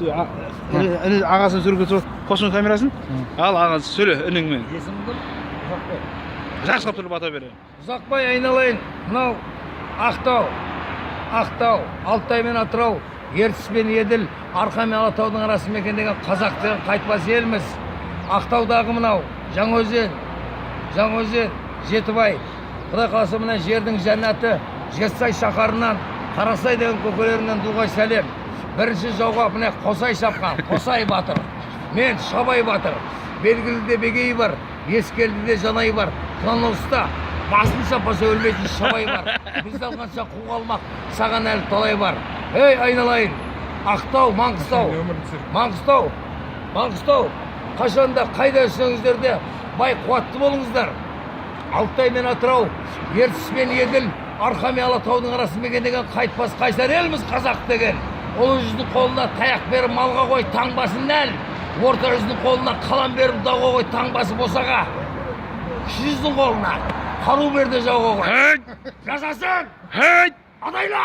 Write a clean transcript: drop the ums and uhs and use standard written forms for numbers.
ағасын сөйлеп тұр, қосын камерасын. Ал ағасы сөйле ініңмен. Есімім Ұзақбай. Жақсылап тұрып ата бере. Ұзақбай айналайын. Мынау Ақтау, Алтай мен Атырау, Ертіс пен Еділ, Арқа мен Алатаудың арасы мекендеген қазақтың қайтпас елміз. Ақтаудағы мынау Жаңаөзен, Жетібай. Құдай қаласа мына жердің жәннаты Жетісай шаһарынан, Қарасай деген көкелерінен дұлғай сәлем. Бірінші жауға міне Қосай шапқан, Қосай батыр. Мен Шабай батыр. Белгіліде Бегей бар, Ескелдіде Жанай бар. Құланұлыста басын шаппаса өлмейтін Шабай бар. Біз алғанша қу қалмақ, саған әлі талай бар. Ей, айналайын. Ақтау, Маңғыстау. Қашанда қайда жүрсеңіздер де бай қуатты болыңыздар. Алтай мен Атырау, Ертіс пен Еділ, Арқа мен Алатаудың арасын мекендеген қайтпас қайсар елміз қазақ деген. Ұлы жүздің қолына таяқ беріп малға қой, таңбасын әл. Орта жүздің қолына қалам беріп дауға қой, таңбасы босаға. Кіші жүздің қолына қару берді жауға қой. Жасасын! Адайла!